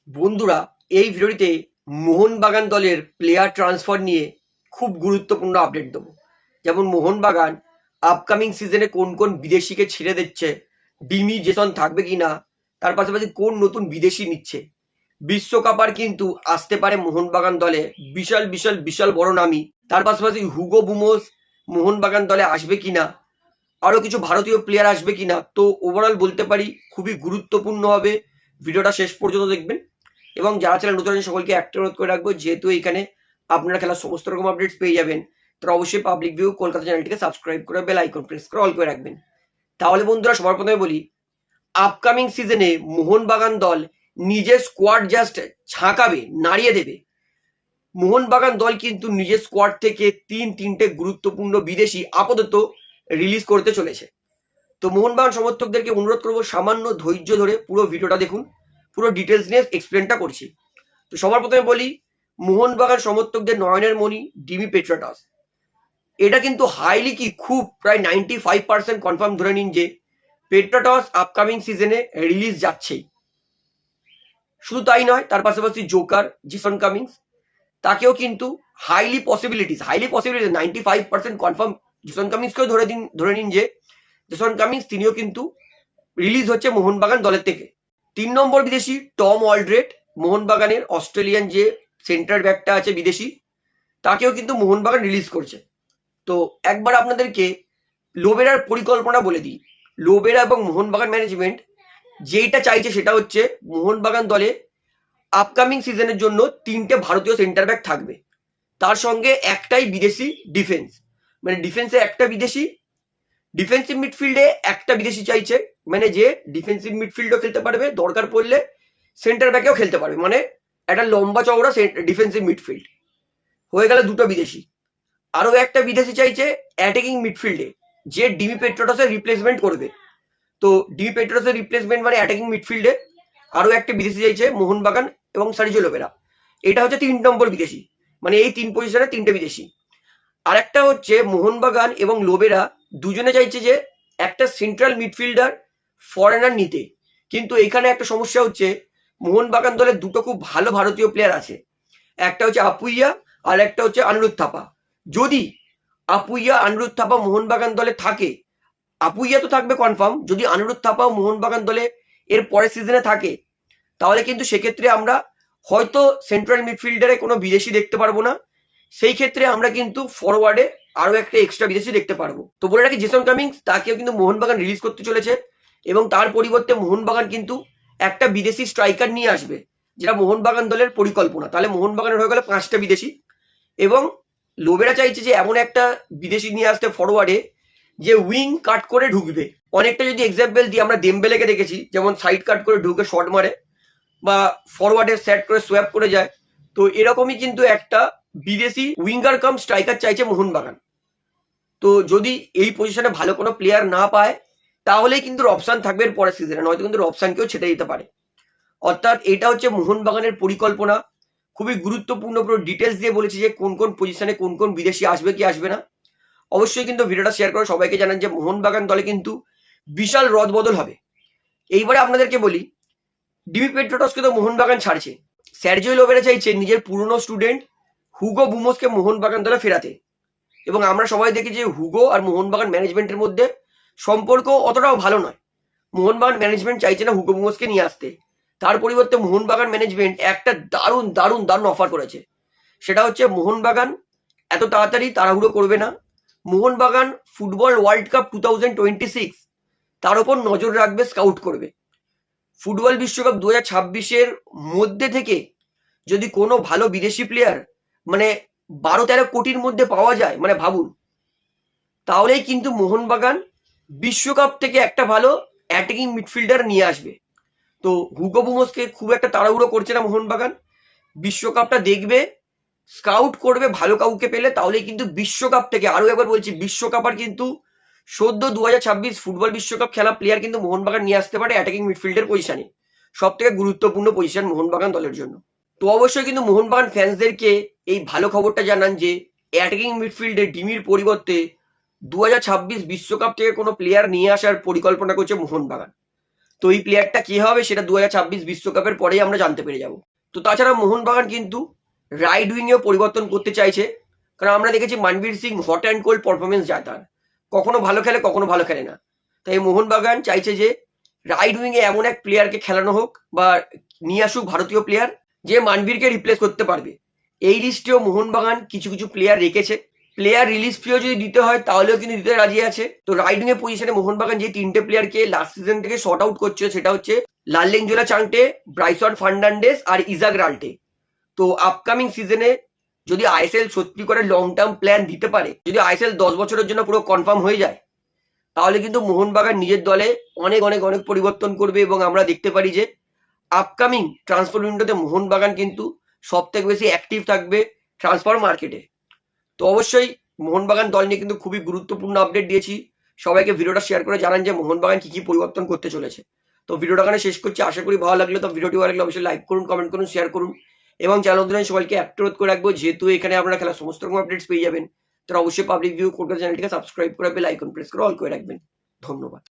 বন্ধুরা, এই ভিডিওটিতে মোহনবাগান দলের প্লেয়ার ট্রান্সফার নিয়ে খুব গুরুত্বপূর্ণ আপডেট দেবো। যেমন মোহনবাগান আপকামিং সিজনে কোন কোন বিদেশিকে ছেড়ে দিচ্ছে, ডিমি জেসন থাকবে কিনা, তার পাশাপাশি কোন নতুন বিদেশি নিচ্ছে, বিশ্বকাপার কিন্তু আসতে পারে মোহনবাগান দলে বিশাল বিশাল বিশাল বড় নামই, তার পাশাপাশি হুগো বুমোস মোহনবাগান দলে আসবে কিনা, আরও কিছু ভারতীয় প্লেয়ার আসবে কিনা। তো ওভারঅল বলতে পারি খুবই গুরুত্বপূর্ণ হবে, ভিডিওটা শেষ পর্যন্ত দেখবেন। এবং যারা চ্যানেল নতুন আছেন সকলকে একটা অনুরোধ করে রাখবো, যেহেতু এখানে আপনারা খেলার সমস্ত রকম আপডেটস পেয়ে যাবেন, তারা অবশ্যই পাবলিক ভিউ কলকাতা চ্যানেলটিকে সাবস্ক্রাইব করে বেল আইকন প্রেস করে অল করে রাখবেন। তাহলে বন্ধুরা, সবার প্রথমে বলি, আপকামিং সিজনে মোহনবাগান দল নিজের স্কোয়াড জাস্ট ঝাঁকাবে, নাড়িয়ে দেবে। মোহনবাগান দল কিন্তু নিজের স্কোয়াড থেকে তিনটে গুরুত্বপূর্ণ বিদেশি আপাতত রিলিজ করতে চলেছে। তো মোহনবাগান সমর্থকদেরকে অনুরোধ করবো সামান্য ধৈর্য ধরে পুরো ভিডিওটা দেখুন, পুরো ডিটেলস নিয়ে এক্সপ্লেনটা করছি। তো সবার প্রথমে বলি, মোহনবাগান সমর্থকদের নয়নের মণি ডিমি পেট্রাটস, এটা কিন্তু হাইলি খুব প্রায় 95% কনফার্ম ধরে নিন যে পেট্রাটস আপকামিং সিজনে রিলিজ যাচ্ছেই। শুধু তাই নয়, তার পাশাপাশি জোকার জেসন কামিংস, তাকেও কিন্তু হাইলি পসিবিলিটিস 95% কনফার্ম জেসন কামিংসকেও ধরে নিন যে জেসন কামিংস তিনিও কিন্তু রিলিজ হচ্ছে মোহনবাগান দলের থেকে। 3 নম্বর বিদেশি টম অলড্রেট, মোহনবাগানের অস্ট্রেলিয়ান যে সেন্টার ব্যাকটা আছে বিদেশি, তাকেও কিন্তু মোহনবাগান রিলিজ করছে। তো একবার আপনাদেরকে লোবেরার পরিকল্পনা বলে দিই। লোবেরা এবং মোহনবাগান ম্যানেজমেন্ট যেইটা চাইছে সেটা হচ্ছে মোহনবাগান দলে আপকামিং সিজনের জন্য 3টে ভারতীয় সেন্টার ব্যাক থাকবে, তার সঙ্গে একটাই বিদেশি ডিফেন্স, মানে ডিফেন্সে একটা বিদেশি, ডিফেন্সিভ মিডফিল্ডে একটা বিদেশি চাইছে, মানে যে ডিফেন্সিভ মিডফিল্ডও খেলতে পারবে, দরকার পড়লে সেন্টার ব্যাকেও খেলতে পারবে, মানে একটা লম্বা চওড়া ডিফেন্সিভ মিডফিল্ড হয়ে গেল দুটো বিদেশি। আরও একটা বিদেশি চাইছে অ্যাটাকিং মিডফিল্ডে, যে ডিমি পেট্রাটসের রিপ্লেসমেন্ট করবে। তো ডিমি পেট্রাটসের রিপ্লেসমেন্ট মানে অ্যাটাকিং মিডফিল্ডে আরও একটা বিদেশি চাইছে মোহনবাগান এবং সার্জিও লোবেরা। এটা হচ্ছে 3 নম্বর বিদেশি, মানে এই 3 পজিশনে 3টে বিদেশি। আর একটা হচ্ছে মোহনবাগান এবং লোবেরা দুজনে চাইছে যে একটা সেন্ট্রাল মিডফিল্ডার ফরেনার নিতে, কিন্তু এখানে একটা সমস্যা হচ্ছে, মোহনবাগান দলের দুটো খুব ভালো ভারতীয় প্লেয়ার আছে, একটা হচ্ছে আপুইয়া আর একটা হচ্ছে আনিরুদ্ধ থাপা। যদি আপুইয়া আনিরুদ্ধ থাপা মোহনবাগান দলে থাকে, আপুইয়া তো থাকবে কনফার্ম, যদি আনিরুদ্ধ থাপাও মোহনবাগান দলে এর পরের সিজনে থাকে, তাহলে কিন্তু সেক্ষেত্রে আমরা হয়তো সেন্ট্রাল মিডফিল্ডারে কোনো বিদেশি দেখতে পারবো না, সেই ক্ষেত্রে আমরা কিন্তু ফরওয়ার্ডে আরো একটা এক্সট্রা বিদেশি দেখতে পারবো। তো বলে রাখি, জেসন কামিংস তাকেও কিন্তু মোহনবাগান রিলিজ করতে চলেছে, এবং তার পরিবর্তে মোহনবাগান কিন্তু একটা বিদেশি স্ট্রাইকার নিয়ে আসবে, যেটা মোহনবাগান দলের পরিকল্পনা। তাহলে মোহনবাগানের হয়ে গেল 5টা বিদেশি, এবং লোবেরা চাইছে যে এমন একটা বিদেশি নিয়ে আসতে ফরওয়ার্ডে যে উইং কাট করে ঢুকবে। অনেকটা যদি এক্সাম্পল দিই, আমরা দেমবেলেকে দেখেছি যেমন সাইড কাট করে ঢুকে শট মারে বা ফরওয়ার্ডে সেট করে সোয়াপ করে যায়। তো এরকমই কিন্তু একটা বিদেশি উইঙ্গার কাম স্ট্রাইকার চাইছে মোহনবাগান। তো যদি এই পজিশনে ভালো কোনো প্লেয়ার না পায়, তাহলেই কিন্তু অপশান থাকবে এর পরের সিজনে, নয়তো কিন্তু অপশানকেও ছেড়ে দিতে পারে। অর্থাৎ এটা হচ্ছে মোহনবাগানের পরিকল্পনা, খুবই গুরুত্বপূর্ণ, পুরো ডিটেলস দিয়ে বলেছি যে কোন কোন পজিশনে কোন কোন বিদেশি আসবে কি আসবে না। অবশ্যই কিন্তু ভিডিওটা শেয়ার করে সবাইকে জানান যে মোহনবাগান দলে কিন্তু বিশাল রদবদল হবে। এইবারে আপনাদেরকে বলি, ডিমি পেট্রাটসকে তো মোহনবাগান ছাড়ছে, সার্জিও লোবেরা চাইছে নিজের পুরনো স্টুডেন্ট হুগো বুমোসকে মোহনবাগান দলে ফেরাতে। এবং আমরা সবাই দেখি যে হুগো আর মোহনবাগান ম্যানেজমেন্টের মধ্যে সম্পর্ক অতটাও ভালো নয়। মোহনবাগান ম্যানেজমেন্ট চাইছে না হুগো বুমোসকে নিয়ে আসতে, তার পরিবর্তে মোহনবাগান ম্যানেজমেন্ট একটা দারুণ দারুণ দারুণ অফার করেছে। সেটা হচ্ছে মোহনবাগান এত তাড়াতাড়ি তাড়াহুড়ো করবে না, মোহনবাগান ফুটবল ওয়ার্ল্ড কাপ 2026 তার উপর নজর রাখবে, স্কাউট করবে। ফুটবল বিশ্বকাপ 2026-এর মধ্যে থেকে যদি কোনো ভালো বিদেশি প্লেয়ার মানে 12-13 কোটির মধ্যে পাওয়া যায়, মানে ভাবুন, তাহলেই কিন্তু মোহনবাগান বিশ্বকাপ থেকে একটা ভালো অ্যাটাকিং মিডফিল্ডার নিয়ে আসবে। তো হুগো বুমোসকে খুব একটা তাড়াহুড়ো করছে না মোহনবাগান, বিশ্বকাপটা দেখবে, স্কাউট করবে ভালো কাউকে পেলে, তাহলেই কিন্তু বিশ্বকাপ থেকে, আরো একবার বলছি, বিশ্বকাপ আর কিন্তু সদ্য 2026 ফুটবল বিশ্বকাপ খেলা প্লেয়ার কিন্তু মোহনবাগান নিয়ে আসতে পারে অ্যাটাকিং মিডফিল্ডের পজিশনে, সব থেকে গুরুত্বপূর্ণ পজিশন মোহনবাগান দলের জন্য। তো অবশ্যই কিন্তু মোহনবাগান ফ্যান্সদেরকে এই ভালো খবরটা জানান যে অ্যাটাকিং মিডফিল্ডে ডিমির পরিবর্তে 2026 বিশ্বকাপ থেকে কোনো প্লেয়ার নিয়ে আসার পরিকল্পনা করছে মোহনবাগান। তো এই প্লেয়ারটা কি হবে সেটা 2026 বিশ্বকাপের পরেই আমরা জানতে পেরে যাব। তো তাছাড়া মোহনবাগান কিন্তু রাইট উইংয়েও পরিবর্তন করতে চাইছে, কারণ আমরা দেখেছি Manvir Singh hot and cold performance যায় তার, কখনো ভালো খেলে কখনো ভালো খেলে না। তাই মোহনবাগান চাইছে যে রাইট উইংয়ে এমন এক প্লেয়ারকে খেলানো হোক বা নিয়ে আসুক ভারতীয় প্লেয়ার যে মানবীরকে রিপ্লেস করতে পারবে। এই লিস্টেও মোহনবাগান কিছু কিছু প্লেয়ার রেখেছে। প্লেয়ার রিলিজ ফিও যদি দিতে হয় তাহলেও কিন্তু দিতে রাজি আছে। তো রাইট উইং এর পজিশনে মোহনবাগান যে তিনটে প্লেয়ারকে লাস্ট সিজন থেকে শর্ট আউট করছে সেটা হচ্ছে লাল্লেঞ্জোলা চাংটে, ব্রাইসন ফার্নান্ডেস আর ইজাক রাল্টে। তো আপকামিং সিজনে যদি আইএসএল সত্যি করে লং টার্ম প্ল্যান দিতে পারে, যদি আইএসএল 10 বছরের জন্য পুরো কনফার্ম হয়ে যায়, তাহলে কিন্তু মোহনবাগান নিজের দলে অনেক অনেক অনেক পরিবর্তন করবে এবং আমরা দেখতে পারি যে আপকামিং ট্রান্সফার উইন্ডোতে মোহনবাগান কিন্তু সব থেকে বেশি অ্যাক্টিভ থাকবে ট্রান্সফার মার্কেটে। তো অবশ্যই মোহনবাগান দল নিয়ে কিন্তু খুবই গুরুত্বপূর্ণ আপডেট দিয়েছি। সবাইকে ভিডিওটা শেয়ার করে জানান যে মোহনবাগান কি কি পরিবর্তন করতে চলেছে। তো ভিডিওটা এখানে শেষ করছি, আশা করি ভালো লাগলো। তো ভিডিওটি ভালো লাগলে অবশ্যই লাইক করুন, কমেন্ট করুন, শেয়ার করুন এবং চ্যানেল সবাইকে অনুরোধ করে রাখবো, যেহেতু এখানে আপনারা খেলার সমস্ত রকম আপডেটস পেয়ে যাবেন, তারা অবশ্যই পাবলিক ভিউ কলকাতা চ্যানেলটিকে সাবস্ক্রাইব করে বেল আইকন প্রেস করে অল করে রাখবেন। ধন্যবাদ।